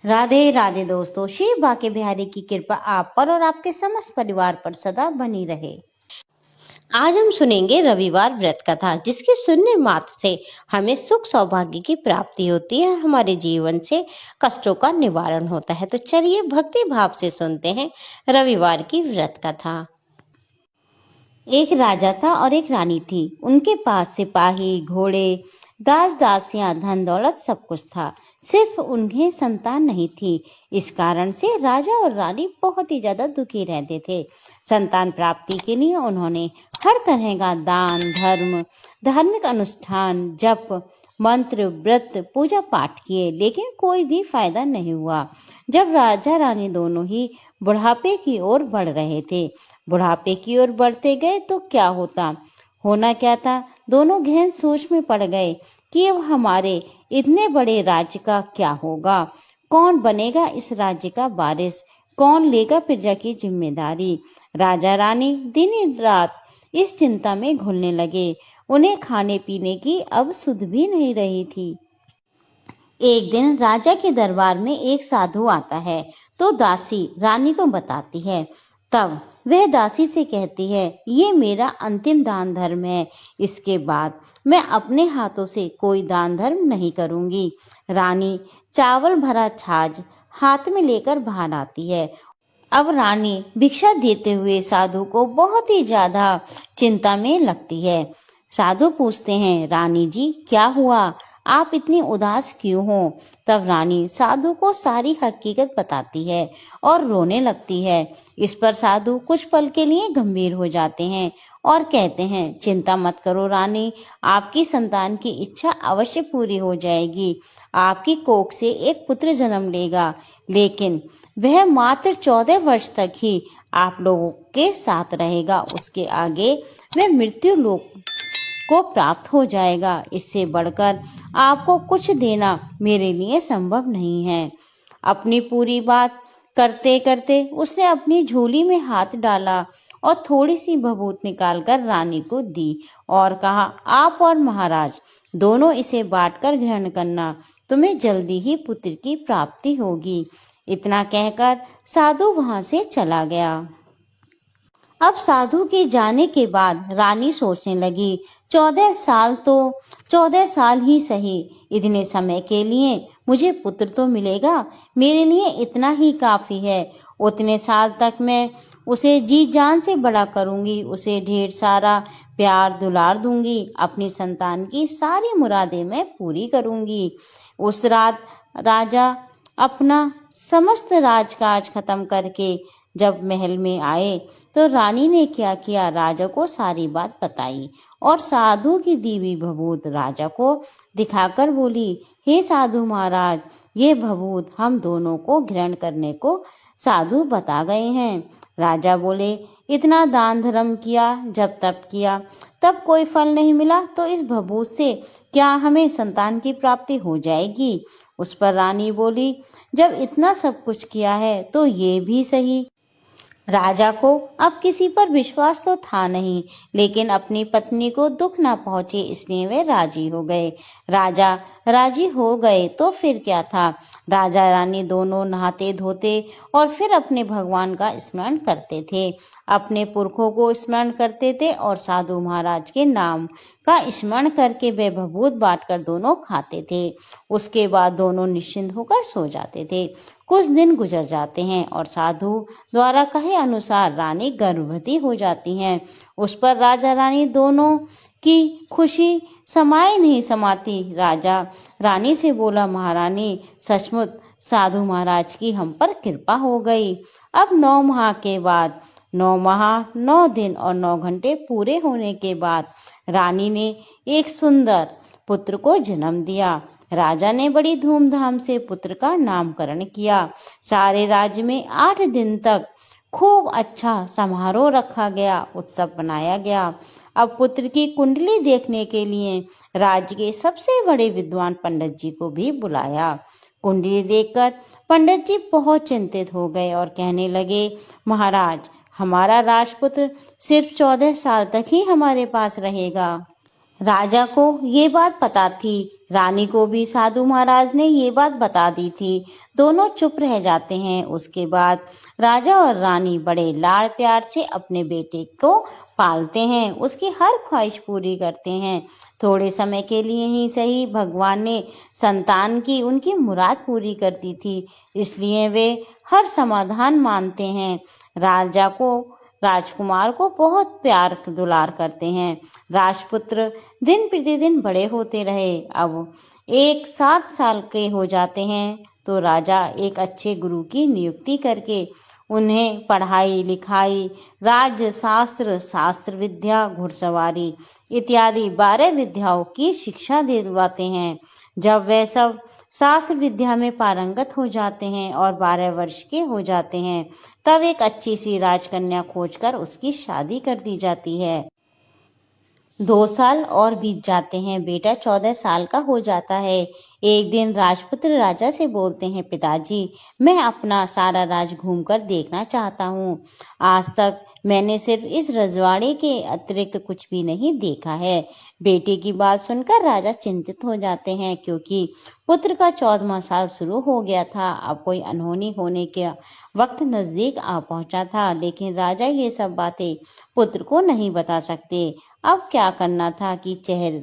राधे राधे दोस्तों, श्री बाके बिहारी की कृपा आप पर और आपके समस्त परिवार पर सदा बनी रहे। आज हम सुनेंगे रविवार व्रत कथा, जिसके सुनने मात्र से हमें सुख सौभाग्य की प्राप्ति होती है, हमारे जीवन से कष्टों का निवारण होता है। तो चलिए भक्ति भाव से सुनते हैं रविवार की व्रत कथा। एक राजा था और एक रानी थी। उनके पास सिपाही, घोड़े, दास दासियां, धन दौलत सब कुछ था। सिर्फ उन्हें संतान नहीं थी। इस कारण से राजा और रानी बहुत ही ज्यादा दुखी रहते थे। संतान प्राप्ति के लिए उन्होंने हर तरह का दान, धर्म, धार्मिक अनुष्ठान, जप, मंत्र, व्रत, पूजा पाठ किए, लेकिन कोई भी फायदा नहीं हुआ। जब राजा रानी दोनों ही बुढ़ापे की ओर बढ़ रहे थे, बुढ़ापे की ओर बढ़ते गए तो क्या होना क्या था। दोनों गहन सोच में पड़ गए कि अब हमारे इतने बड़े राज्य का क्या होगा। कौन बनेगा इस राज्य का वारिस, कौन लेगा प्रजा की जिम्मेदारी। राजा रानी दिन रात इस चिंता में घुलने लगे। उन्हें खाने पीने की अब सुध भी नहीं रही थी। एक दिन राजा के दरबार में एक साधु आता है तो दासी रानी को बताती है। तब वह दासी से कहती है, ये मेरा अंतिम दान धर्म है। इसके बाद मैं अपने हाथों से कोई दान धर्म नहीं करूंगी। रानी चावल भरा छाछ हाथ में लेकर बाहर आती है। अब रानी भिक्षा देते हुए साधु को बहुत ही ज्यादा चिंता में लगती है। साधु पूछते हैं, रानी जी क्या हुआ, आप इतनी उदास क्यों हो। तब रानी साधु को सारी हकीकत बताती है और रोने लगती है। इस पर साधु कुछ पल के लिए गंभीर हो जाते हैं और कहते हैं, चिंता मत करो रानी, आपकी संतान की इच्छा अवश्य पूरी हो जाएगी। आपकी कोख से एक पुत्र जन्म लेगा, लेकिन वह मात्र 14 वर्ष तक ही आप लोगों के साथ रहेगा। उसके आगे वह मृत्यु लोक को प्राप्त हो जाएगा। इससे बढ़कर आपको कुछ देना मेरे लिए संभव नहीं है। अपनी पूरी बात करते करते उसने अपनी झोली में हाथ डाला और थोड़ी सी भभूत निकालकर रानी को दी और कहा, आप और महाराज दोनों इसे बांटकर ग्रहण करना, तुम्हें जल्दी ही पुत्र की प्राप्ति होगी। इतना कहकर साधु वहां से चला गया। अब साधु के जाने के बाद रानी सोचने लगी, 14 साल ही सही, इतने समय के लिए मुझे पुत्र तो मिलेगा, मेरे लिए इतना ही काफी है। उतने साल तक मैं उसे जी जान से बड़ा करूंगी, उसे ढेर सारा प्यार दुलार दूंगी, अपनी संतान की सारी मुरादें मैं पूरी करूंगी। उस रात राजा अपना समस्त राजकाज खत्म करके जब महल में आए तो रानी ने क्या किया, राजा को सारी बात बताई और साधु की दी हुई भभूत राजा को दिखाकर बोली, हे साधु महाराज, ये भभूत हम दोनों को ग्रहण करने को साधु बता गए हैं। राजा बोले, इतना दान धर्म किया, जब तप किया, तब कोई फल नहीं मिला, तो इस भभूत से क्या हमें संतान की प्राप्ति हो जाएगी। उस पर रानी बोली, जब इतना सब कुछ किया है तो ये भी सही। राजा को अब किसी पर विश्वास तो था नहीं, लेकिन अपनी पत्नी को दुख ना पहुंचे इसलिए वे राजी हो गए। राजा राजी हो गए तो फिर क्या था। राजा रानी दोनों नहाते धोते और फिर अपने भगवान का स्मरण करते थे, अपने पुरखों को स्मरण करते थे और साधु महाराज के नाम का स्मरण करके वे भभूत बांटकर दोनों खाते थे। उसके बाद दोनों निश्चिंत होकर सो जाते थे। कुछ दिन गुजर जाते हैं और साधु द्वारा कहे अनुसार रानी गर्भवती हो जाती हैं। उस पर राजा रानी दोनों की खुशी समाए नहीं समाती। राजा रानी से बोला, महारानी सचमुच साधु महाराज की हम पर कृपा हो गई। अब 9 माह के बाद, 9 माह 9 दिन और 9 घंटे पूरे होने के बाद रानी ने एक सुंदर पुत्र को जन्म दिया। राजा ने बड़ी धूमधाम से पुत्र का नामकरण किया। सारे राज्य में 8 दिन तक खूब अच्छा समारोह रखा गया, उत्सव मनाया गया। अब पुत्र की कुंडली देखने के लिए राज्य के सबसे बड़े विद्वान पंडित जी को भी बुलाया। कुंडली देखकर पंडित जी बहुत चिंतित हो गए और कहने लगे, महाराज, हमारा राजपुत्र सिर्फ 14 साल तक ही हमारे पास रहेगा। राजा को ये बात पता थी, रानी को भी साधु महाराज ने ये बात बता दी थी। दोनों चुप रह जाते हैं। उसके बाद राजा और रानी बड़े लाड़ प्यार से अपने बेटे को पालते हैं, उसकी हर ख्वाहिश पूरी करते हैं। थोड़े समय के लिए ही सही, भगवान ने संतान की उनकी मुराद पूरी कर दी थी, इसलिए वे हर समाधान मानते हैं। राजा को राजकुमार को बहुत प्यार दुलार करते हैं। राजपुत्र दिन प्रतिदिन बड़े होते रहे। अब एक 7 साल के हो जाते हैं तो राजा एक अच्छे गुरु की नियुक्ति करके उन्हें पढ़ाई लिखाई, राज्य शास्त्र, शास्त्र विद्या, घुड़सवारी इत्यादि 12 विद्याओं की शिक्षा दिलवाते हैं। जब वे सब शास्त्र विद्या में पारंगत हो जाते हैं और 12 वर्ष के हो जाते हैं, तब एक अच्छी सी राजकन्या खोजकर उसकी शादी कर दी जाती है। 2 साल और बीत जाते हैं। बेटा 14 साल का हो जाता है। एक दिन राजपुत्र राजा से बोलते हैं, पिताजी, मैं अपना सारा राज घूमकर देखना चाहता हूँ। आज तक मैंने सिर्फ इस रजवाड़े के अतिरिक्त कुछ भी नहीं देखा है। बेटे की बात सुनकर राजा चिंतित हो जाते हैं, क्योंकि पुत्र का 14वां साल शुरू हो गया था। अब कोई अनहोनी होने के वक्त नजदीक आ पहुंचा था, लेकिन राजा ये सब बातें पुत्र को नहीं बता सकते। अब क्या करना था कि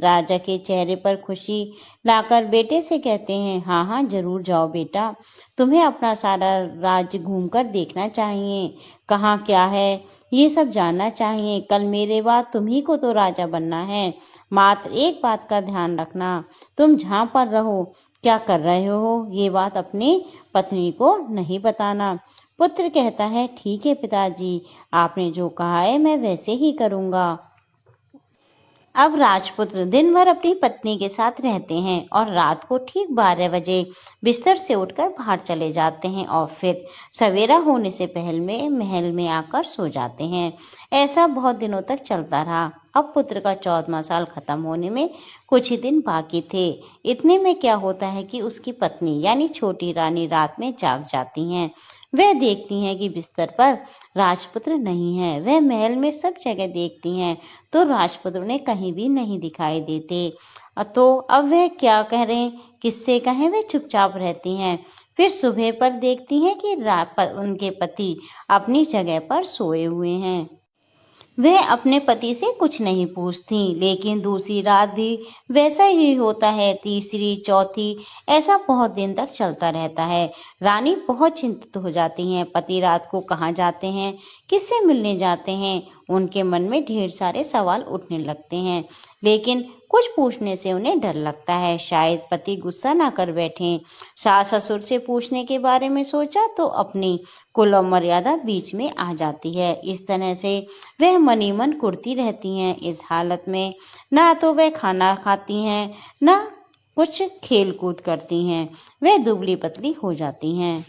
राजा के चेहरे पर खुशी लाकर बेटे से कहते हैं, हाँ हाँ जरूर जाओ बेटा, तुम्हें अपना सारा राज्य घूमकर देखना चाहिए। कहाँ क्या है ये सब जानना चाहिए। कल मेरे बाद तुम्ही को तो राजा बनना है। मात्र एक बात का ध्यान रखना, तुम जहाँ पर रहो, क्या कर रहे हो, ये बात अपनी पत्नी को नहीं बताना। पुत्र कहता है, ठीक है पिताजी, आपने जो कहा है मैं वैसे ही करूँगा। अब राजपुत्र दिन भर अपनी पत्नी के साथ रहते हैं और रात को ठीक 12 बजे बिस्तर से उठकर बाहर चले जाते हैं और फिर सवेरा होने से पहले महल में आकर सो जाते हैं। ऐसा बहुत दिनों तक चलता रहा। अब पुत्र का 14वां साल खत्म होने में कुछ ही दिन बाकी थे। इतने में क्या होता है कि उसकी पत्नी यानी छोटी रानी रात में जाग जाती हैं। वह देखती हैं कि बिस्तर पर राजपुत्र नहीं है। वह महल में सब जगह देखती हैं तो राजपुत्र उन्हें कहीं भी नहीं दिखाई देते। तो अब वह क्या करें, किससे कहें, वे चुपचाप रहती हैं। फिर सुबह पर देखती हैं कि उनके पति अपनी जगह पर सोए हुए हैं। वह अपने पति से कुछ नहीं पूछती, लेकिन दूसरी रात भी वैसा ही होता है। तीसरी, चौथी, ऐसा बहुत दिन तक चलता रहता है। रानी बहुत चिंतित हो जाती हैं। पति रात को कहाँ जाते हैं, किससे मिलने जाते हैं, उनके मन में ढेर सारे सवाल उठने लगते हैं, लेकिन कुछ पूछने से उन्हें डर लगता है, शायद पति गुस्सा ना कर बैठें। सास ससुर से पूछने के बारे में सोचा तो अपनी कुल और मर्यादा बीच में आ जाती है। इस तरह से वह मनी मन कुढ़ती रहती हैं। इस हालत में ना तो वह खाना खाती हैं, ना कुछ खेल कूद करती हैं। वह दुबली पतली हो जाती हैं।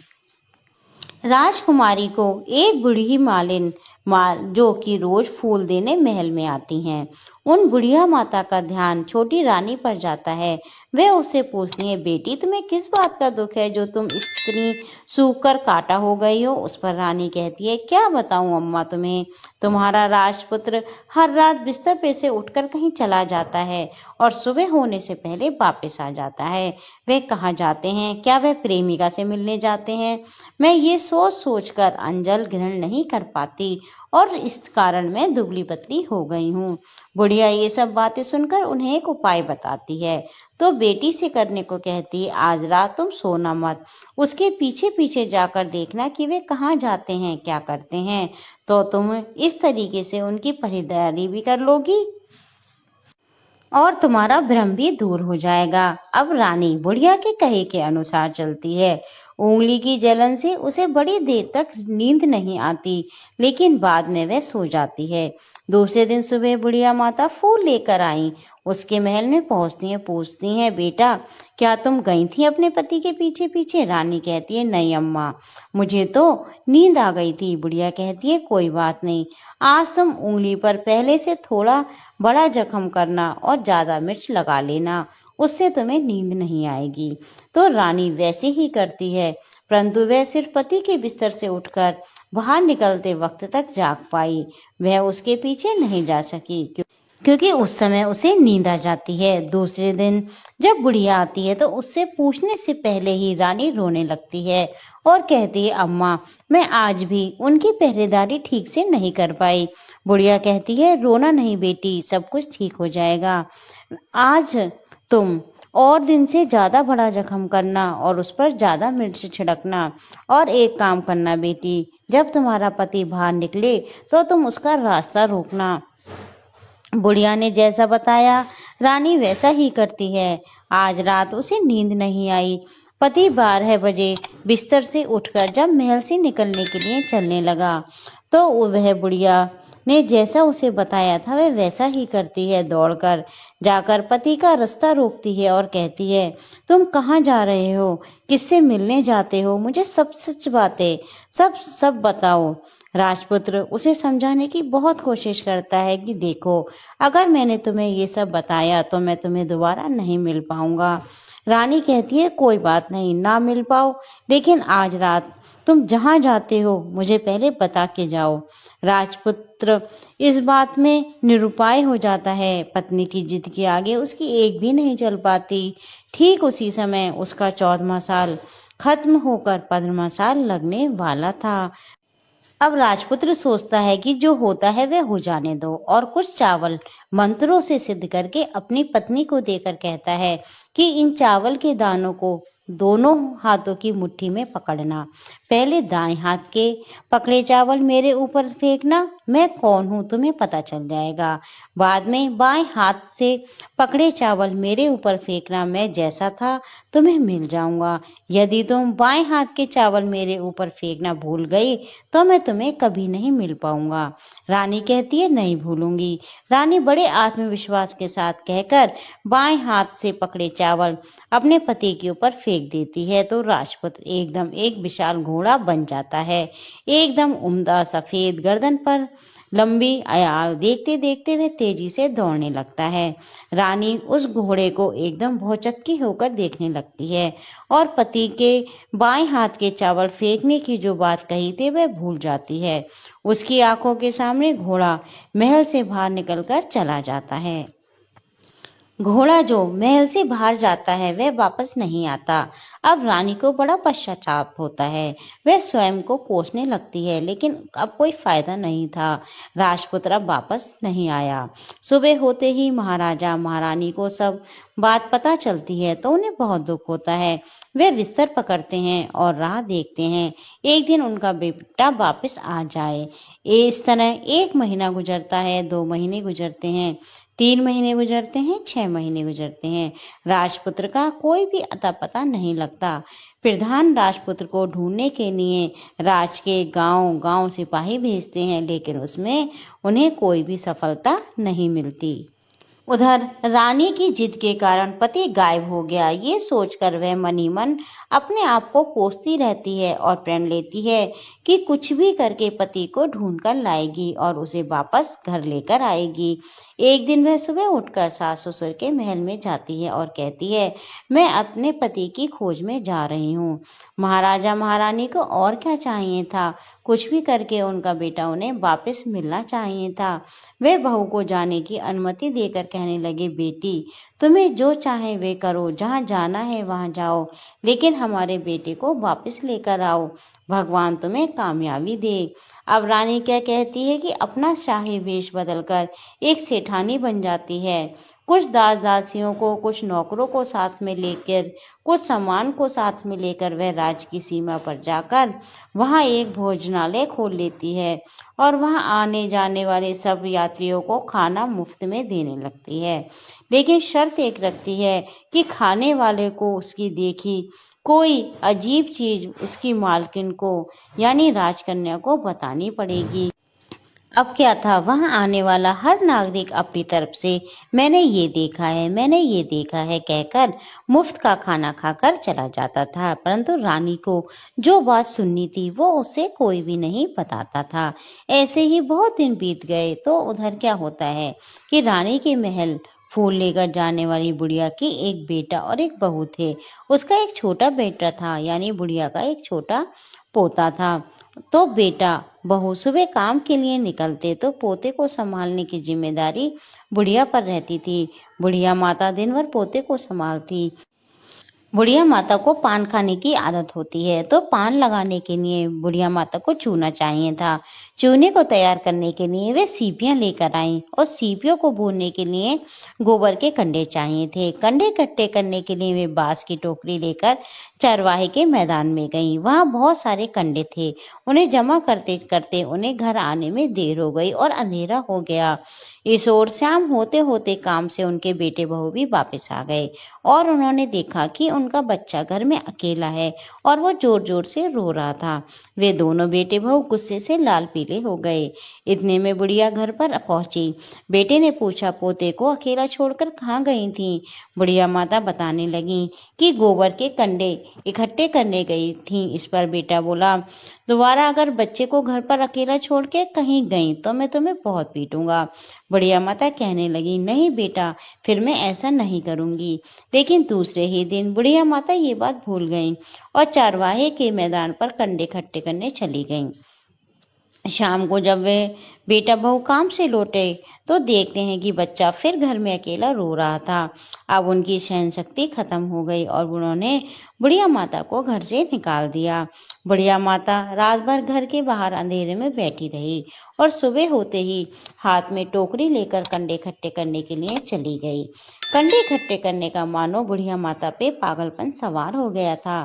राजकुमारी को एक बूढ़ी मालिन जो कि रोज फूल देने महल में आती हैं, उन बुढ़िया माता का ध्यान छोटी रानी पर जाता है। वे उससे पूछती है, बेटी तुम्हें किस बात का दुख है जो तुम इतनी सूख कर काटा हो गई हो। उस पर रानी कहती है, क्या बताऊं अम्मा तुम्हें, तुम्हारा राजपुत्र हर रात बिस्तर पे से उठकर कहीं चला जाता है और सुबह होने से पहले वापस आ जाता है। वे कहाँ जाते हैं, क्या वह प्रेमिका से मिलने जाते हैं? मैं ये सोच सोचकर अंजल ग्रहण नहीं कर पाती और इस कारण मैं दुबली पतली हो गई हूँ। बुढ़िया ये सब बातें सुनकर उन्हें एक उपाय बताती है, तो बेटी से करने को कहती है, आज रात तुम सोना मत, उसके पीछे पीछे जाकर देखना कि वे कहाँ जाते हैं, क्या करते हैं, तो तुम इस तरीके से उनकी खरीदारी भी कर लोगी और तुम्हारा भ्रम भी दूर हो जाएगा। अब रानी बुढ़िया के कहे के अनुसार चलती है। उंगली की जलन से उसे बड़ी देर तक नींद नहीं आती, लेकिन बाद में वह सो जाती है। दूसरे दिन सुबह बुढ़िया माता फूल लेकर आई। उसके महल में पहुंचती हैं, पूछती हैं, बेटा क्या तुम गई थी अपने पति के पीछे पीछे? रानी कहती है, नहीं अम्मा, मुझे तो नींद आ गई थी। बुढ़िया कहती है, कोई बात नहीं, आज तुम उंगली पर पहले से थोड़ा बड़ा जख्म करना और ज्यादा मिर्च लगा लेना, उससे तुम्हें नींद नहीं आएगी। तो रानी वैसे ही करती है, परंतु वह सिर्फ पति के बिस्तर से उठकर बाहर निकलते वक्त तक जाग पाई। वह उसके पीछे नहीं जा सकी। क्योंकि उस समय उसे नींद आ जाती है। दूसरे दिन जब बुढ़िया आती है तो उससे पूछने से पहले ही रानी रोने लगती है और कहती है, अम्मा, मैं आज भी उनकी पहरेदारी ठीक से नहीं कर पाई। बुढ़िया कहती है, रोना नहीं बेटी, सब कुछ ठीक हो जाएगा। आज तुम और दिन से ज्यादा बड़ा जख्म करना और उस पर ज्यादा मिर्च छिड़कना, और एक काम करना बेटी, जब तुम्हारा पति बाहर निकले तो तुम उसका रास्ता रोकना। बुढ़िया ने जैसा बताया रानी वैसा ही करती है। आज रात उसे नींद नहीं आई। पति 12 बजे बिस्तर से उठकर जब महल से निकलने के लिए चलने लगा तो वह बुढ़िया ने जैसा उसे बताया था वह वैसा ही करती है। दौड़कर जाकर पति का रास्ता रोकती है और कहती है, तुम कहाँ जा रहे हो, किससे मिलने जाते हो, मुझे सब सच बातें सब सब बताओ। राजपुत्र उसे समझाने की बहुत कोशिश करता है कि देखो, अगर मैंने तुम्हें ये सब बताया तो मैं तुम्हें दोबारा नहीं मिल पाऊंगा। रानी कहती है, कोई बात नहीं, ना मिल पाओ, लेकिन आज रात तुम जहां जाते हो मुझे पहले बता के जाओ। राजपुत्र इस बात में निरुपाय हो जाता है। पत्नी की जिद के आगे उसकी एक भी नहीं चल पाती। ठीक उसी समय उसका 14वां साल खत्म होकर 15वां साल लगने वाला था। अब राजपुत्र सोचता है कि जो होता है वह हो जाने दो, और कुछ चावल मंत्रों से सिद्ध करके अपनी पत्नी को देकर कहता है कि इन चावल के दानों को दोनों हाथों की मुट्ठी में पकड़ना। पहले दाएं हाथ के पकड़े चावल मेरे ऊपर फेंकना, मैं कौन हूं तुम्हें पता चल जाएगा। बाद में बाएं हाथ से पकड़े चावल मेरे ऊपर फेंकना, मैं जैसा था तुम्हें मिल जाऊंगा। यदि तुम बाएं हाथ के चावल मेरे ऊपर फेंकना भूल गई तो मैं तुम्हें कभी नहीं मिल पाऊंगा। रानी कहती है, नहीं भूलूंगी। रानी बड़े आत्मविश्वास के साथ कहकर बाएं हाथ से पकड़े चावल अपने पति के ऊपर फेंक देती है तो राजपुत्र एकदम एक विशाल घोड़ा बन जाता है। एकदम उम्दा सफेद गर्दन पर लंबी आया। देखते देखते वह तेजी से दौड़ने लगता है। रानी उस घोड़े को एकदम भौचक्की होकर देखने लगती है और पति के बाएं हाथ के चावल फेंकने की जो बात कही थी वह भूल जाती है। उसकी आंखों के सामने घोड़ा महल से बाहर निकलकर चला जाता है। घोड़ा जो महल से बाहर जाता है वह वापस नहीं आता। अब रानी को बड़ा पश्चाताप होता है। वह स्वयं को कोसने लगती है, लेकिन अब कोई फायदा नहीं था। राजपुत्र अब वापस नहीं आया। सुबह होते ही महाराजा महारानी को सब बात पता चलती है तो उन्हें बहुत दुख होता है। वे बिस्तर पकड़ते हैं और राह देखते हैं एक दिन उनका बेटा वापस आ जाए। इस तरह 1 महीना गुजरता है, 2 महीने गुजरते हैं, 3 महीने गुजरते हैं, 6 महीने गुजरते हैं। राजपुत्र का कोई भी अता पता नहीं लगता। प्रधान राजपुत्र को ढूंढने के लिए राज के गांव गांव सिपाही भेजते हैं, लेकिन उसमें उन्हें कोई भी सफलता नहीं मिलती। उधर रानी की जिद के कारण पति गायब हो गया। ये सोचकर वह मनी मन अपने आप को कोसती रहती है और प्रण लेती है कि कुछ भी करके पति को ढूंढ कर लाएगी और उसे वापस घर लेकर आएगी। एक दिन वह सुबह उठकर सास ससुर के महल में जाती है और कहती है, मैं अपने पति की खोज में जा रही हूँ। महाराजा महारानी को और क्या चाहिए था, कुछ भी करके उनका बेटा उन्हें वापस मिलना चाहिए था। वे बहू को जाने की अनुमति देकर कहने लगे, बेटी, तुम्हें जो चाहे वे करो, जहाँ जाना है वहां जाओ, लेकिन हमारे बेटे को वापस लेकर आओ। भगवान तुम्हें कामयाबी दे। अब रानी क्या कहती है कि अपना शाही वेश बदलकर एक सेठानी बन जाती है। कुछ दास दासियों को, कुछ नौकरों को साथ में लेकर, कुछ सामान को साथ में लेकर वह राज्य की सीमा पर जाकर वहां एक भोजनालय खोल लेती है और वहां आने जाने वाले सब यात्रियों को खाना मुफ्त में देने लगती है। लेकिन शर्त एक रखती है कि खाने वाले को उसकी देखी कोई अजीब चीज उसकी मालकिन को यानी राजकन्या को बतानी पड़ेगी। अब क्या था, वहां आने वाला हर नागरिक अपनी तरफ से मैंने ये देखा है, मैंने ये देखा है कहकर मुफ्त का खाना खाकर चला जाता था। परंतु रानी को जो बात सुननी थी वो उसे कोई भी नहीं बताता था। ऐसे ही बहुत दिन बीत गए तो उधर क्या होता है कि रानी के महल फूल लेकर जाने वाली बुढ़िया के एक बेटा और एक बहू थे। उसका एक छोटा बेटा था, यानी बुढ़िया का एक छोटा पोता था। तो बेटा बहू सुबह काम के लिए निकलते तो पोते को संभालने की जिम्मेदारी बुढ़िया पर रहती थी। बुढ़िया माता दिन भर पोते को संभालती। बुढ़िया माता को पान खाने की आदत होती है, तो पान लगाने के लिए बुढ़िया माता को चूना चाहिए था। चूने को तैयार करने के लिए वे सीपियां लेकर आईं और सीपियों को भूनने के लिए गोबर के कंडे चाहिए थे। कंडे इकट्ठे करने के लिए वे बांस की टोकरी लेकर चरवाहे के मैदान में गईं। वहां बहुत सारे कंडे थे। उन्हें जमा करते करते उन्हें घर आने में देर हो गई और अंधेरा हो गया। इस ओर शाम होते होते काम से उनके बेटे बहू भी वापस आ गए और उन्होंने देखा कि उनका बच्चा घर में अकेला है और वो जोर जोर से रो रहा था। वे दोनों बेटे बहू गुस्से से लाल पीले हो गए। इतने में बुढ़िया घर पर पहुंची। बेटे ने पूछा, पोते को अकेला छोड़कर कहाँ गई थी? बुढ़िया माता बताने लगी कि गोबर के कंडे इकट्ठे करने गई थी। इस पर बेटा बोला, दोबारा अगर बच्चे को घर पर अकेला छोड़ के कहीं गई तो मैं तुम्हें बहुत पीटूंगा। बुढ़िया माता कहने लगी, नहीं बेटा, फिर मैं ऐसा नहीं करूंगी। लेकिन दूसरे ही दिन बुढ़िया माता ये बात भूल गईं और चरवाहे के मैदान पर कंडे इकट्ठे करने चली गईं। शाम को जब वे बेटा बहू काम से लौटे तो देखते हैं कि बच्चा फिर घर में अकेला रो रहा था। अब उनकी सहन शक्ति खत्म हो गई और उन्होंने बुढ़िया माता को घर से निकाल दिया। बुढ़िया माता रात भर घर के बाहर अंधेरे में बैठी रही और सुबह होते ही हाथ में टोकरी लेकर कंडे इकट्ठे करने के लिए चली गई। कंडे इकट्ठे करने का मानो बुढ़िया माता पे पागलपन सवार हो गया था।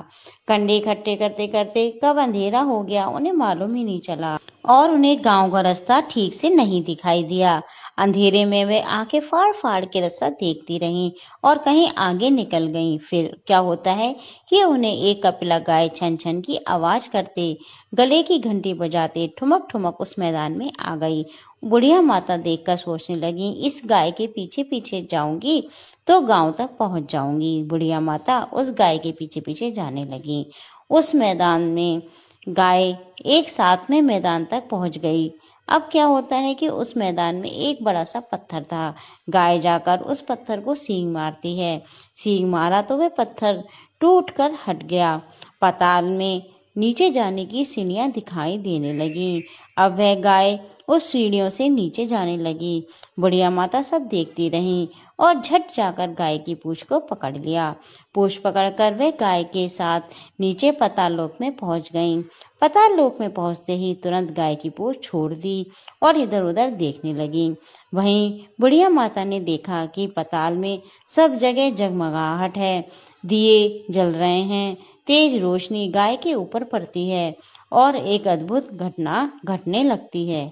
कंडे इकट्ठे करते करते कब अंधेरा हो गया उन्हें मालूम ही नहीं चला और उन्हें गांव का रास्ता ठीक से नहीं दिखाई दिया। अंधेरे में वे आंखें फाड़ फाड़ के रास्ता देखती रहीं और कहीं आगे निकल गईं। फिर क्या होता है कि उन्हें एक कपिला गाय छन छन की आवाज करते, गले की घंटी बजाते ठुमक ठुमक उस मैदान में आ गई। बुढ़िया माता देखकर सोचने लगी, इस गाय के पीछे पीछे जाऊंगी तो गांव तक पहुंच जाऊंगी। बुढ़िया माता उस गाय के पीछे पीछे जाने लगी। उस मैदान में गाय एक साथ में मैदान तक पहुंच गई। अब क्या होता है कि उस मैदान में एक बड़ा सा पत्थर था। गाय जाकर उस पत्थर को सींग मारती है। सींग मारा तो वह पत्थर टूट कर हट गया। पाताल में नीचे जाने की सीढ़ियां दिखाई देने लगी। अब वह गाय उस सीढ़ियों से नीचे जाने लगी। बुढ़िया माता सब देखती रहीं और झट जाकर गाय की पूंछ को पकड़ लिया। पूंछ पकड़कर वह गाय के साथ नीचे पाताल लोक में पहुंच गईं। पाताल लोक में पहुंचते ही तुरंत गाय की पूंछ छोड़ दी और इधर उधर देखने लगी। वहीं बुढ़िया माता ने देखा कि पाताल में सब जगह जगमगाहट है, दिए जल रहे हैं, तेज रोशनी गाय के ऊपर पड़ती है और एक अद्भुत घटना घटने लगती है।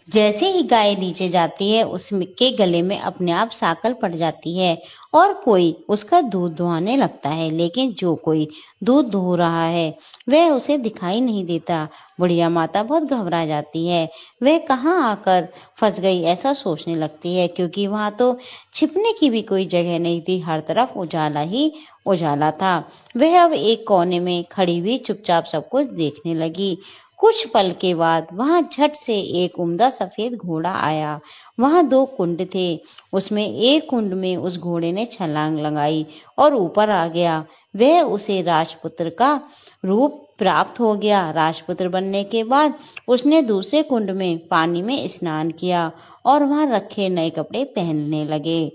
जैसे ही गाय नीचे जाती है उसके गले में अपने आप साकल पड़ जाती है और कोई उसका दूध दुहाने लगता है, लेकिन जो कोई दूध दुह रहा है वह उसे दिखाई नहीं देता। बुढ़िया माता बहुत घबरा जाती है। वह कहाँ आकर फंस गई ऐसा सोचने लगती है, क्योंकि वहां तो छिपने की भी कोई जगह नहीं थी। हर तरफ उजाला ही उजाला था। वह अब एक कोने में खड़ी हुई चुपचाप सब कुछ देखने लगी। कुछ पल के बाद वहां झट से एक उम्दा सफेद घोड़ा आया। वहां 2 कुंड थे। उसमें एक कुंड में उस घोड़े ने छलांग लगाई और ऊपर आ गया। वह उसे राजपुत्र का रूप प्राप्त हो गया। राजपुत्र बनने के बाद उसने दूसरे कुंड में पानी में स्नान किया और वहां रखे नए कपड़े पहनने लगे।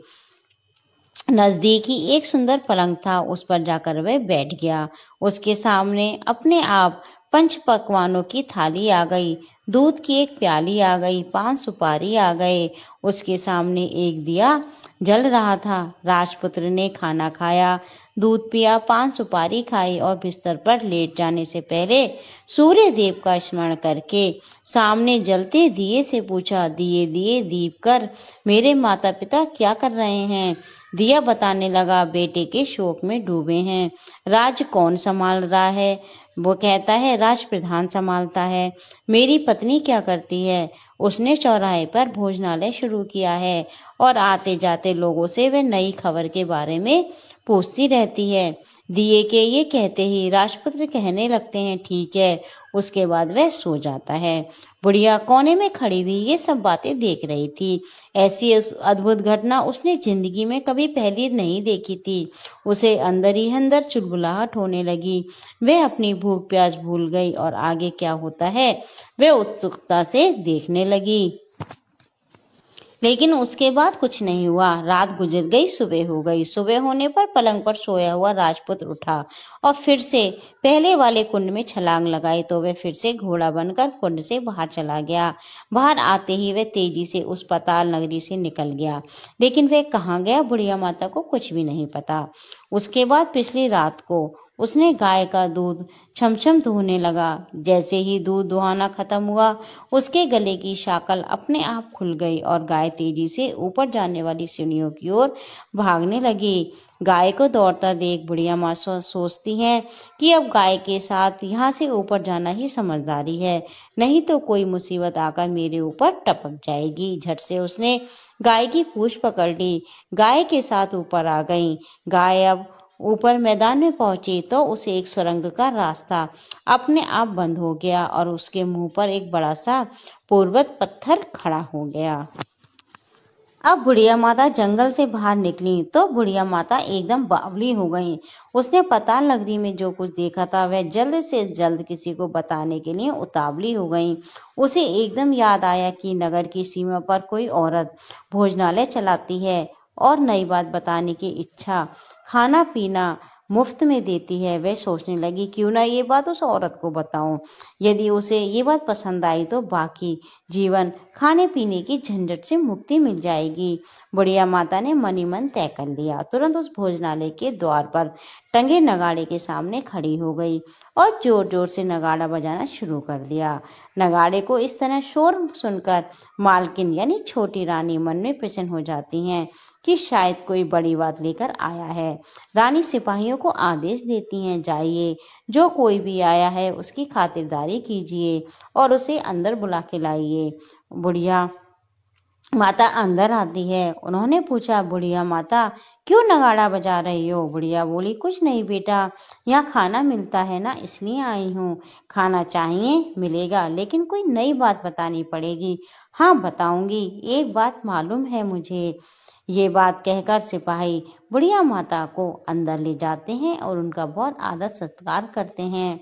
नजदीक ही एक सुंदर पलंग था, उस पर जाकर वह बैठ गया। उसके सामने अपने आप 5 पकवानों की थाली आ गई, दूध की एक प्याली आ गई, 5 सुपारी आ गए। उसके सामने एक दिया जल रहा था। राजपुत्र ने खाना खाया, दूध पिया, 5 सुपारी खाई और बिस्तर पर लेट जाने से पहले सूर्य देव का स्मरण करके सामने जलते दिए से पूछा, दिए दिए दीप कर मेरे माता पिता क्या कर रहे हैं? दिया बताने लगा, बेटे के शोक में डूबे हैं। राज कौन संभाल रहा है? वो कहता है राज प्रधान संभालता है। मेरी पत्नी क्या करती है? उसने चौराहे पर भोजनालय शुरू किया है और आते जाते लोगों से वह नई खबर के बारे में पूछती रहती है। दिए के ये कहते ही राजपुत्र कहने लगते हैं ठीक है। उसके बाद वह सो जाता है। बुढ़िया कोने में खड़ी हुई ये सब बातें देख रही थी। ऐसी अद्भुत घटना उसने जिंदगी में कभी पहले नहीं देखी थी। उसे अंदर ही अंदर चुलबुलाहट होने लगी। वह अपनी भूख प्यास भूल गई और आगे क्या होता है वह उत्सुकता से देखने लगी। लेकिन उसके बाद कुछ नहीं हुआ। रात गुजर गई, सुबह हो गई। सुबह होने पर पलंग पर सोया हुआ राजपुत्र उठा और फिर से पहले वाले कुंड में छलांग लगाई तो वह फिर से घोड़ा बनकर कुंड से बाहर चला गया। बाहर आते ही वह तेजी से उस पाताल नगरी से निकल गया। लेकिन वह कहाँ गया बुढ़िया माता को कुछ भी नहीं पता। उसके बाद पिछली रात को उसने गाय का दूध छमछम धोने लगा। जैसे ही दूध दुहाना खत्म हुआ उसके गले की शाकल अपने आप खुल गई और गाय तेजी से ऊपर जाने वाली सीढ़ियों की ओर भागने लगी। गाय को दौड़ता देख बुढ़िया माँ सोचती है कि अब गाय के साथ यहाँ से ऊपर जाना ही समझदारी है, नहीं तो कोई मुसीबत आकर मेरे ऊपर टपक जाएगी। झट से उसने गाय की पूंछ पकड़ ली। गाय के साथ ऊपर आ गई। गाय अब ऊपर मैदान में पहुंची तो उसे एक सुरंग का रास्ता अपने आप बंद हो गया और उसके मुंह पर एक बड़ा सा पूर्वत पत्थर खड़ा हो गया। अब बुढ़िया माता जंगल से बाहर निकली तो बुढ़िया माता एकदम बावली हो गई। उसने पाताल नगरी में जो कुछ देखा था वह जल्द से जल्द किसी को बताने के लिए उतावली हो गई। उसे एकदम याद आया कि नगर की सीमा पर कोई औरत भोजनालय चलाती है और नई बात बताने की इच्छा खाना पीना मुफ्त में देती है। वह सोचने लगी क्यों ना ये बात उस औरत को बताऊं। यदि उसे ये बात पसंद आई तो बाकी जीवन खाने पीने की झंझट से मुक्ति मिल जाएगी। बुढ़िया माता ने मन ही मन तय कर लिया। तुरंत उस भोजनालय के द्वार पर टंगे नगाड़े के सामने खड़ी हो गई और जोर जोर से नगाड़ा बजाना शुरू कर दिया। नगाड़े को इस तरह शोर सुनकर मालकिन यानी छोटी रानी मन में प्रसन्न हो जाती हैं कि शायद कोई बड़ी बात लेकर आया है। रानी सिपाहियों को आदेश देती हैं जाइए, जो कोई भी आया है उसकी खातिरदारी कीजिए और उसे अंदर बुला के लाइए। बुढ़िया माता अंदर आती है। उन्होंने पूछा बुढ़िया माता क्यों नगाड़ा बजा रही हो। बुढ़िया बोली कुछ नहीं बेटा, यहाँ खाना मिलता है ना इसलिए आई हूँ। खाना चाहिए मिलेगा लेकिन कोई नई बात बतानी पड़ेगी। हाँ बताऊंगी, एक बात मालूम है मुझे। ये बात कहकर सिपाही बुढ़िया माता को अंदर ले जाते हैं और उनका बहुत आदर सत्कार करते हैं।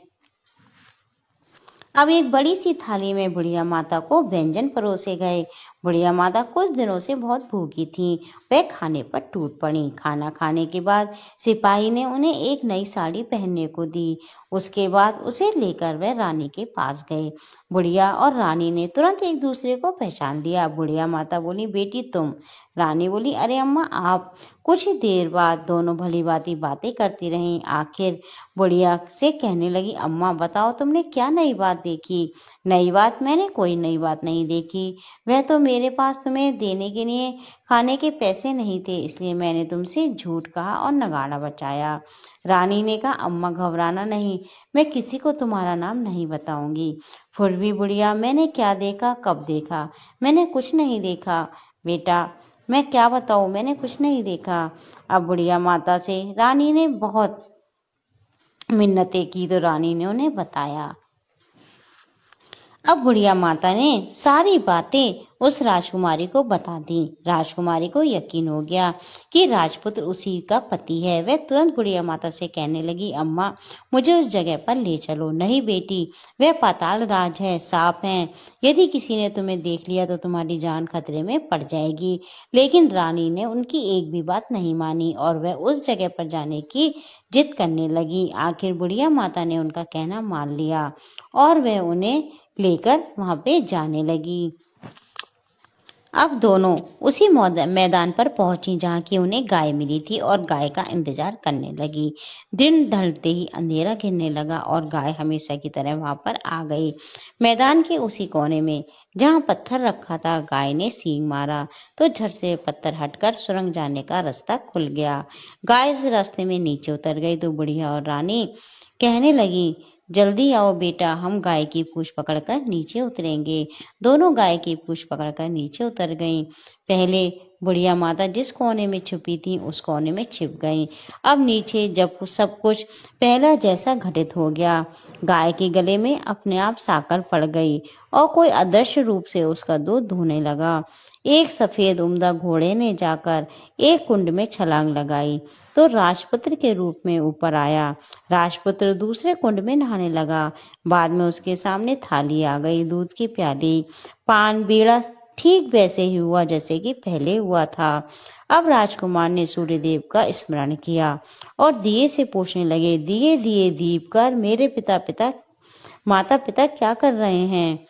अब एक बड़ी सी थाली में बुढ़िया माता को व्यंजन परोसे गए। बुढ़िया माता कुछ दिनों से बहुत भूखी थी। वह खाने पर टूट पड़ी। खाना खाने के बाद सिपाही ने उन्हें एक नई साड़ी पहनने को दी। उसके बाद उसे लेकर वह रानी के पास गए। बुढ़िया और रानी ने तुरंत एक दूसरे को पहचान लिया। बुढ़िया माता बोली बेटी तुम। रानी बोली अरे अम्मा आप। कुछ ही देर बाद दोनों भली भांति बातें करती रहीं। आखिर बुढ़िया से कहने लगी अम्मा बताओ तुमने क्या नई बात देखी। नई बात? मैंने कोई नई बात नहीं देखी। वह तो मेरे पास तुम्हें देने के लिए खाने के पैसे नहीं थे, इसलिए मैंने तुमसे झूठ कहा और नगाड़ा बचाया। रानी ने कहा अम्मा घबराना नहीं, मैं किसी को तुम्हारा नाम नहीं बताऊंगी। फिर भी बुढ़िया मैंने क्या देखा, कब देखा? मैंने कुछ नहीं देखा बेटा, मैं क्या बताऊं, मैंने कुछ नहीं देखा। अब बुढ़िया माता से रानी ने बहुत मिन्नतें की तो रानी ने उन्हें बताया। अब बुढ़िया माता ने सारी बातें उस राजकुमारी को बता दी। राजकुमारी को यकीन हो गया कि राजपुत्र उसी का पति है। वह तुरंत बुढ़िया माता से कहने लगी अम्मा मुझे उस जगह पर ले चलो। नहीं बेटी, वह पाताल राज है, सांप है। यदि किसी ने तुम्हें देख लिया तो तुम्हारी जान खतरे में पड़ जाएगी। लेकिन रानी ने उनकी एक भी बात नहीं मानी और वह उस जगह पर जाने की जिद करने लगी। आखिर बुढ़िया माता ने उनका कहना मान लिया और वह उन्हें लेकर वहां पे जाने लगी। अब दोनों उसी मैदान पर पहुंची जहां की उन्हें गाय मिली थी और गाय का इंतजार करने लगी। दिन ढलते ही अंधेरा घिरने लगा और गाय हमेशा की तरह वहां पर आ गई। मैदान के उसी कोने में जहां पत्थर रखा था गाय ने सींग मारा तो झट से पत्थर हटकर सुरंग जाने का रास्ता खुल गया। गाय उस रास्ते में नीचे उतर गई तो बुढ़िया और रानी कहने लगी जल्दी आओ बेटा, हम गाय की पूंछ पकड़कर नीचे उतरेंगे। दोनों गाय की पूंछ पकड़कर नीचे उतर गईं। पहले बुढ़िया माता जिस कोने में छुपी थी उस कोने में छिप गईं। अब नीचे जब सब कुछ पहला जैसा घटित हो गया। गाय के गले में अपने आप साकर पड़ गई और कोई अदृश्य रूप से उसका दूध धोने लगा। एक सफेद उम्दा घोड़े ने जाकर एक कुंड में छलांग लगाई तो राजपुत्र के रूप में ऊपर आया। राजपुत्र दूसरे कुंड में नहाने लगा। बाद में उसके सामने थाली आ गई, दूध की प्याली, पान, बीड़ा, ठीक वैसे ही हुआ जैसे कि पहले हुआ था। अब राजकुमार ने सूर्यदेव का स्मरण किया और दिए से पूछने लगे, दिए दिए दीप कर मेरे माता पिता क्या कर रहे हैं?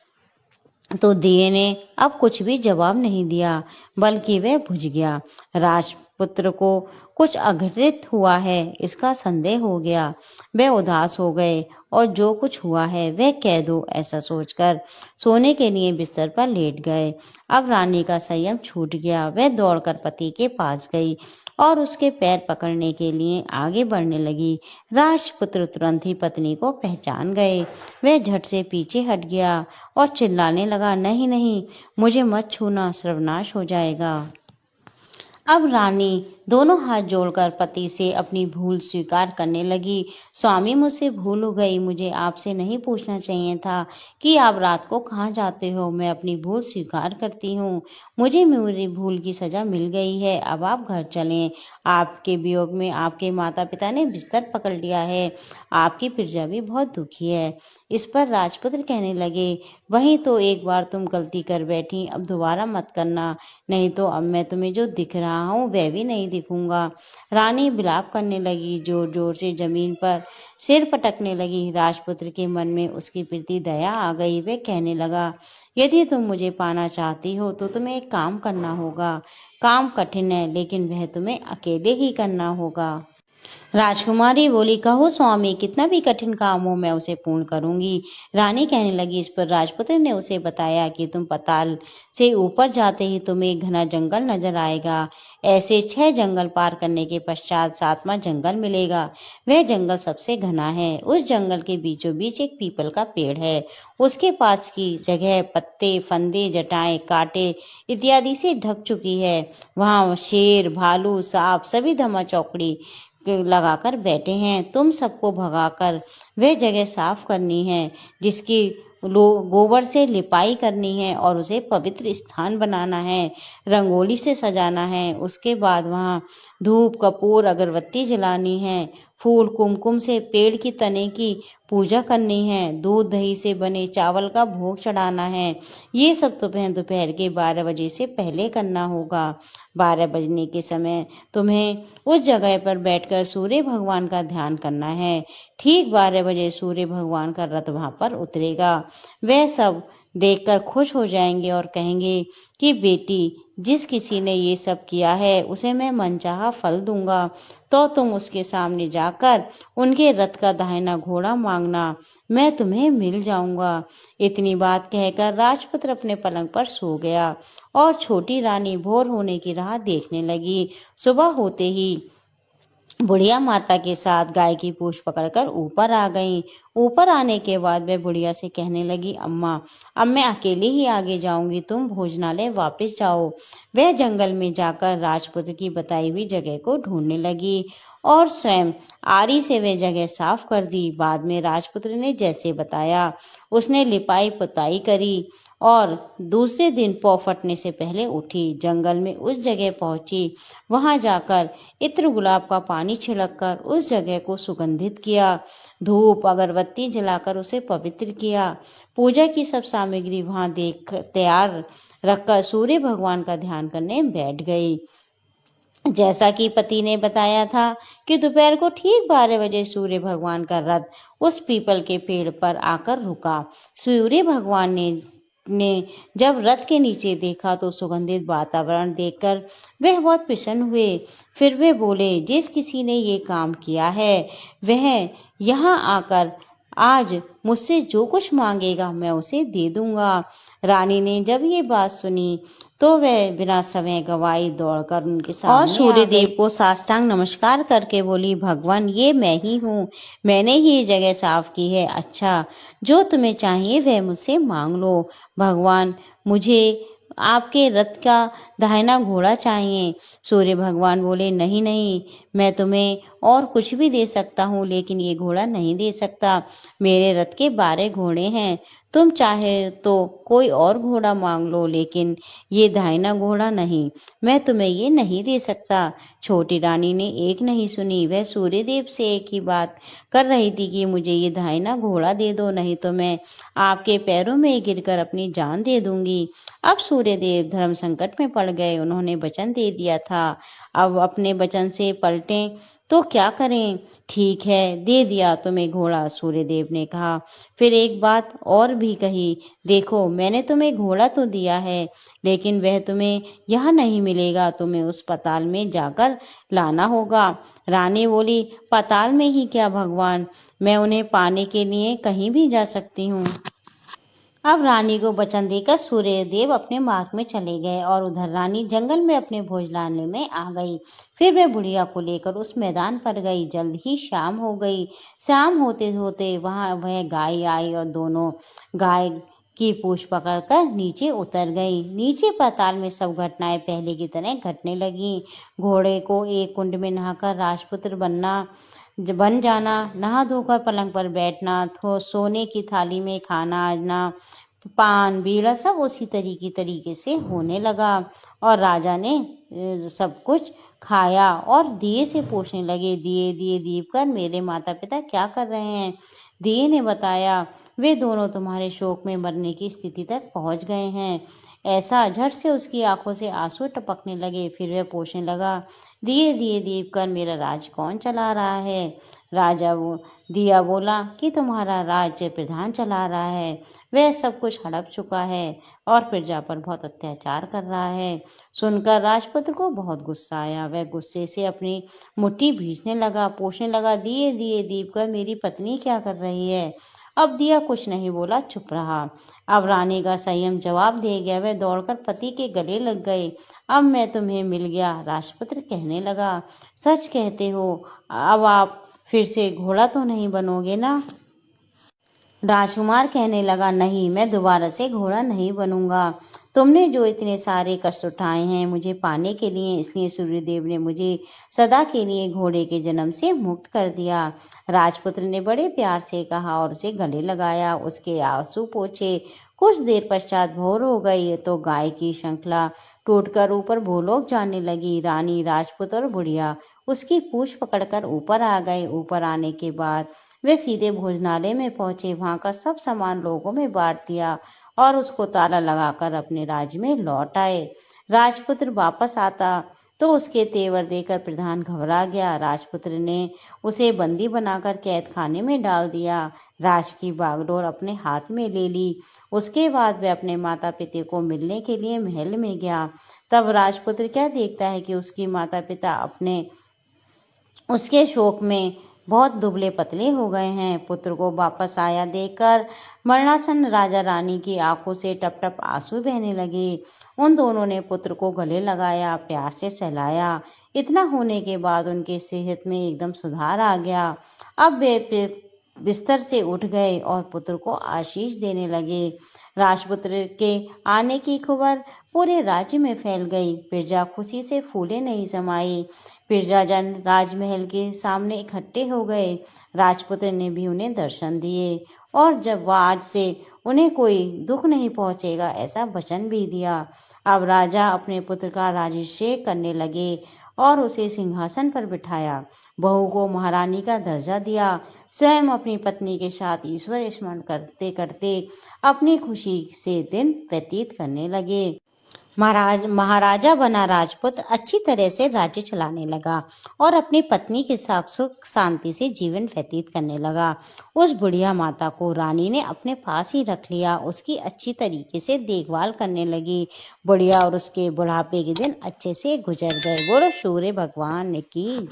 तो दिए ने अब कुछ भी जवाब नहीं दिया, बल्कि वह बुझ गया। राजपुत्र को कुछ अघटित हुआ है इसका संदेह हो गया। वह उदास हो गए और जो कुछ हुआ है वह कह दो, ऐसा सोचकर सोने के लिए बिस्तर पर लेट गए। अब रानी का संयम छूट गया। वह दौड़कर पति के पास गई और उसके पैर पकड़ने के लिए आगे बढ़ने लगी। राजपुत्र तुरंत ही पत्नी को पहचान गए। वह झट से पीछे हट गया और चिल्लाने लगा, नहीं नहीं, मुझे मत छूना, सर्वनाश हो जाएगा। अब रानी दोनों हाथ जोड़कर पति से अपनी भूल स्वीकार करने लगी। स्वामी, मुझसे भूल हो गई। मुझे आपसे नहीं पूछना चाहिए था कि आप रात को कहाँ जाते हो। मैं अपनी भूल स्वीकार करती हूँ। मुझे मेरी भूल की सजा मिल गई है। अब आप घर चलें। आपके वियोग में आपके माता पिता ने बिस्तर पकड़ लिया है। आपकी प्रजा भी बहुत दुखी है। इस पर राजपुत्र कहने लगे, वही तो एक बार तुम गलती कर बैठी, अब दोबारा मत करना, नहीं तो अब मैं तुम्हें जो दिख रहा हूँ वह भी नहीं दिखूंगा। रानी विलाप करने लगी, जोर जोर से जमीन पर सिर पटकने लगी। राजपुत्र के मन में उसके प्रति दया आ गई। वह कहने लगा, यदि तुम मुझे पाना चाहती हो तो तुम्हें एक काम करना होगा। काम कठिन है, लेकिन वह तुम्हें अकेले ही करना होगा। राजकुमारी बोली, कहो स्वामी, कितना भी कठिन काम हो मैं उसे पूर्ण करूंगी। रानी कहने लगी। इस पर राजपुत्र ने उसे बताया कि तुम पाताल से ऊपर जाते ही तुम्हें एक घना जंगल नजर आएगा। ऐसे 6 जंगल पार करने के पश्चात 7वां जंगल मिलेगा। वह जंगल सबसे घना है। उस जंगल के बीचों बीच एक पीपल का पेड़ है। उसके पास की जगह पत्ते, फंदे, जटाएं, कांटे इत्यादि से ढक चुकी है। वहां शेर, भालू, सांप सभी धमा चौकड़ी लगाकर बैठे हैं। तुम सबको भगाकर वह जगह साफ करनी है, जिसकी गोबर से लिपाई करनी है और उसे पवित्र स्थान बनाना है, रंगोली से सजाना है। उसके बाद वहां धूप, कपूर, अगरबत्ती जलानी है, फूल कुमकुम से पेड़ की तने की पूजा करनी है, दूध दही से बने चावल का भोग चढ़ाना है। ये सब दोपहर के 12 बजे से पहले करना होगा। 12 बजने के समय तुम्हें उस जगह पर बैठकर सूर्य भगवान का ध्यान करना है। ठीक 12 बजे सूर्य भगवान का रथ वहां पर उतरेगा। वह सब देखकर खुश हो जाएंगे और कहेंगे कि बेटी, जिस किसी ने ये सब किया है उसे मैं मनचाहा फल दूंगा। तो तुम उसके सामने जाकर उनके रथ का दाहिना घोड़ा मांगना, मैं तुम्हें मिल जाऊंगा। इतनी बात कहकर राजपुत्र अपने पलंग पर सो गया और छोटी रानी भोर होने की राह देखने लगी। सुबह होते ही बुढ़िया माता के साथ गाय की पूंछ पकड़कर ऊपर आ गई। ऊपर आने के बाद वह बुढ़िया से कहने लगी, अम्मा, अब मैं अकेले ही आगे जाऊंगी, तुम भोजनालय वापस जाओ। वह जंगल में जाकर राजपुत्र की बताई हुई जगह को ढूंढने लगी और स्वयं आरी से वह जगह साफ कर दी। बाद में राजपुत्र ने जैसे बताया उसने लिपाई पुताई करी और दूसरे दिन पौ फटने से पहले उठी, जंगल में उस जगह पहुंची। वहां जाकर इत्र गुलाब का पानी छिड़ककर उस जगह को सुगंधित किया, धूप अगरबत्ती जलाकर उसे पवित्र किया। पूजा की सब सामग्री वहां देख तैयार रखकर सूर्य भगवान का ध्यान करने बैठ गई। जैसा कि पति ने बताया था कि दोपहर को ठीक 12 बजे सूर्य भगवान का रथ उस पीपल के पेड़ पर आकर रुका। सूर्य भगवान ने जब रथ के नीचे देखा तो सुगंधित वातावरण देखकर वह बहुत प्रसन्न हुए। फिर वे बोले, जिस किसी ने ये काम किया है वह यहाँ आकर आज मुझसे जो कुछ मांगेगा मैं उसे दे दूंगा। रानी ने जब ये बात सुनी तो वह बिना समय गवाए दौड़कर उनके सामने और सूर्यदेव को साष्टांग नमस्कार करके बोली, भगवान, ये मैं ही हूँ, मैंने ही ये जगह साफ की है। अच्छा, जो तुम्हें चाहिए वह मुझसे मांग लो। भगवान, मुझे आपके रथ का दाहिना घोड़ा चाहिए। सूर्य भगवान बोले, नहीं नहीं, मैं तुम्हें और कुछ भी दे सकता हूँ, लेकिन ये घोड़ा नहीं दे सकता। मेरे रथ के 12 घोड़े हैं, तुम चाहे तो कोई और घोड़ा मांग लो, लेकिन ये दाहिना घोड़ा नहीं, मैं तुम्हें ये नहीं दे सकता। छोटी रानी ने एक नहीं सुनी। वह सूर्यदेव से एक ही बात कर रही थी कि मुझे ये दाहिना घोड़ा दे दो, नहीं तो मैं आपके पैरों में गिरकर अपनी जान दे दूंगी। अब सूर्यदेव धर्म संकट में पड़ गए। उन्होंने वचन दे दिया था, अब अपने वचन से पलटें तो क्या करें। ठीक है, दे दिया तुम्हें घोड़ा, सूर्यदेव ने कहा। फिर एक बात और भी कही, देखो मैंने तुम्हें घोड़ा तो दिया है, लेकिन वह तुम्हें यहाँ नहीं मिलेगा, तुम्हें उस पाताल में जाकर लाना होगा। रानी बोली, पाताल में ही क्या भगवान, मैं उन्हें पाने के लिए कहीं भी जा सकती हूँ। अब रानी को वचन देकर सूर्यदेव अपने मार्ग में चले गए और उधर रानी जंगल में अपने भोजनालय में आ गई। फिर वह बुढ़िया को लेकर उस मैदान पर गई। जल्द ही शाम हो गई। शाम होते होते वहां वह गाय आई और दोनों गाय की पूंछ पकड़कर नीचे उतर गई। नीचे पाताल में सब घटनाएं पहले की तरह घटने लगी। घोड़े को एक कुंड में नहाकर राजपुत्र बन जाना, नहा धोकर पलंग पर बैठना, सोने की थाली में खाना आना, पान बीड़ा सब उसी तरीके से होने लगा। और राजा ने सब कुछ खाया और दिए से पूछने लगे, दिए दिए दीप कर मेरे माता पिता क्या कर रहे हैं। दिए ने बताया, वे दोनों तुम्हारे शोक में मरने की स्थिति तक पहुंच गए हैं। ऐसा झट से उसकी आंखों से आंसू टपकने लगे। फिर वह पूछने लगा, दिए दिए दीप कर मेरा राज कौन चला रहा है। दिया बोला कि तुम्हारा राज्य प्रधान चला रहा है, वह सब कुछ हड़प चुका है और प्रजा पर बहुत अत्याचार कर रहा है। सुनकर राजपुत्र को बहुत गुस्सा आया। वह गुस्से से अपनी मुट्ठी भींचने लगा, पूछने लगा, दिए दिए दीप कर मेरी पत्नी क्या कर रही है। अब दिया कुछ नहीं बोला, चुप रहा। अब रानी का संयम जवाब दे गया। वह दौड़कर पति के गले लग गई। अब मैं तुम्हें मिल गया, राजपुत्र कहने लगा। सच कहते हो, अब आप फिर से घोड़ा तो नहीं बनोगे ना। राजकुमार कहने लगा, नहीं, मैं दोबारा से घोड़ा नहीं बनूंगा। तुमने जो इतने सारे कष्ट उठाए हैं मुझे पाने के लिए, इसलिए सूर्यदेव ने मुझे सदा के लिए घोड़े के जन्म से मुक्त कर दिया। राजपुत्र ने बड़े प्यार से कहा और उसे गले लगाया, उसके आंसू पोंछे। कुछ देर पश्चात भोर हो गई तो गाय की श्रृंखला टूटकर ऊपर भूलोक जाने लगी। रानी, राजपूत और बुढ़िया उसकी पूंछ पकड़कर ऊपर आ गए। ऊपर आने के बाद वे सीधे भोजनालय में पहुंचे। वहां का सब सामान लोगों में बांट दिया और उसको ताला लगाकर अपने राज्य में लौट आए। राजपुत्र वापस आता तो उसके तेवर देकर प्रधान घबरा गया। राजपुत्र ने उसे बंदी बनाकर कैद खाने में डाल दिया। राज की बागडोर अपने हाथ में ले ली। उसके बाद वह अपने माता पिता को मिलने के लिए महल में गया। तब राजपुत्र क्या देखता है कि उसकी माता पिता उसके शोक में बहुत दुबले पतले हो गए हैं। पुत्र को वापस आया देखकर मरणासन राजा रानी की आंखों से टप टप आंसू बहने लगे। उन दोनों ने पुत्र को गले लगाया, प्यार से सहलाया। इतना होने के बाद उनके सेहत में एकदम सुधार आ गया। अब वे फिर बिस्तर से उठ गए और पुत्र को आशीष देने लगे। राजपुत्र के आने की खबर पूरे राज्य में फैल गई। प्रजा खुशी से फूले नहीं समाई। प्रजाजन राजमहल के सामने इकट्ठे हो गए। राजपुत्र ने भी उन्हें दर्शन दिए और जब वह आज से उन्हें कोई दुख नहीं पहुंचेगा ऐसा वचन भी दिया। अब राजा अपने पुत्र का राज्याभिषेक करने लगे और उसे सिंहासन पर बिठाया। बहू को महारानी का दर्जा दिया। स्वयं अपनी पत्नी के साथ ईश्वर स्मरण करते करते अपनी खुशी से दिन व्यतीत करने लगे। महाराजा बना राजपूत अच्छी तरह से राज्य चलाने लगा और अपनी पत्नी के साथ सुख शांति से जीवन व्यतीत करने लगा। उस बुढ़िया माता को रानी ने अपने पास ही रख लिया। उसकी अच्छी तरीके से देखभाल करने लगी। बुढ़िया और उसके बुढ़ापे के दिन अच्छे से गुजर गए। बोलो सूर्य भगवान की जय।